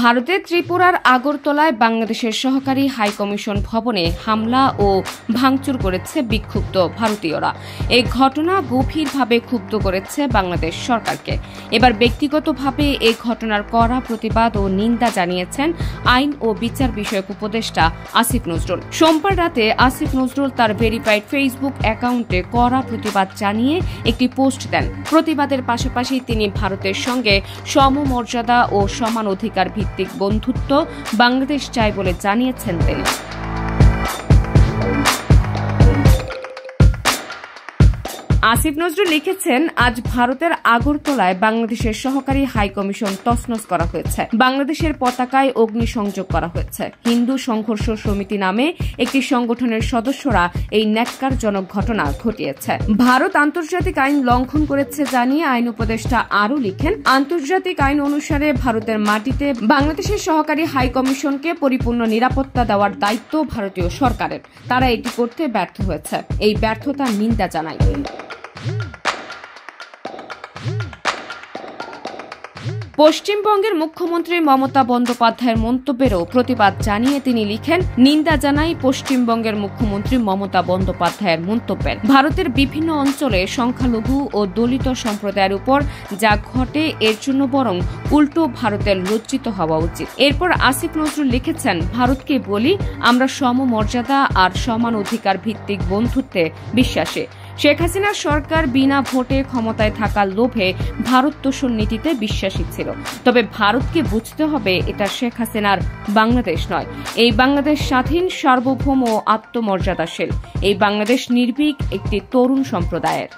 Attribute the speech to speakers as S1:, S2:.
S1: ভারতের ত্রিপুরার আগরতলায় বাংলাদেশের সহকারী হাইকমিশন ভবনে হামলা ও ভাঙচুর করেছে বিক্ষুব্ধ ভারতীয়রা। এই ঘটনা গভীরভাবে ক্ষুব্ধ করেছে বাংলাদেশ সরকারকে। এবার ব্যক্তিগতভাবে এই ঘটনার কড়া প্রতিবাদ ও নিন্দা জানিয়েছেন আইন ও বিচার বিষয়ক উপদেষ্টা আসিফ নজরুল। সোমবার রাতে আসিফ নজরুল তার ভেরিফাইড ফেসবুক অ্যাকাউন্টে কড়া প্রতিবাদ জানিয়ে একটি পোস্ট দেন। প্রতিবাদের পাশাপাশি তিনি ভারতের সঙ্গে সমমর্যাদা ও সমান অধিকার ভিত্তিক বন্ধুত্ব বাংলাদেশ চায় বলে জানিয়েছেন তিনি। আসিফ নজরুল লিখেছেন, আজ ভারতের আগরতলায় বাংলাদেশের সহকারী হাইকমিশন তছনছ করা হয়েছে। বাংলাদেশের পতাকায় অগ্নিসংযোগ করা হয়েছে। হিন্দু সংঘর্ষ সমিতি নামে একটি সংগঠনের সদস্যরা এই ন্যাক্কারজনক ঘটনা ঘটিয়েছে। ভারত আন্তর্জাতিক আইন লঙ্ঘন করেছে জানিয়ে আইন উপদেষ্টা আরও লিখেন, আন্তর্জাতিক আইন অনুসারে ভারতের মাটিতে বাংলাদেশের সহকারী হাইকমিশনকে পরিপূর্ণ নিরাপত্তা দেওয়ার দায়িত্ব ভারতীয় সরকারের। তারা এটি করতে ব্যর্থ হয়েছে। এই ব্যর্থতার নিন্দা জানায়। পশ্চিমবঙ্গের মুখ্যমন্ত্রী মমতা বন্দ্যোপাধ্যায়ের মন্তব্যেরও প্রতিবাদ জানিয়ে তিনি লিখেন, নিন্দা জানাই পশ্চিমবঙ্গের মুখ্যমন্ত্রী মমতা বন্দ্যোপাধ্যায়ের মন্তব্যের। ভারতের বিভিন্ন অঞ্চলে সংখ্যালঘু ও দলিত সম্প্রদায়ের উপর যা ঘটে এর জন্য বরং উল্টো ভারতের লজ্জিত হওয়া উচিত। এরপর আসিফ নজরুল লিখেছেন, ভারতকে বলি, আমরা সমমর্যাদা আর সমান অধিকার ভিত্তিক বন্ধুত্বে বিশ্বাসী। শেখ হাসিনার সরকার বিনা ভোটে ক্ষমতায় থাকার লোভে ভারত তোষণ নীতিতে বিশ্বাসী ছিল। তবে ভারতকে বুঝতে হবে, এটা শেখ হাসিনার বাংলাদেশ নয়। এই বাংলাদেশ স্বাধীন, সার্বভৌম ও আত্মমর্যাদাশীল। এই বাংলাদেশ নির্ভীক একটি তরুণ সম্প্রদায়ের।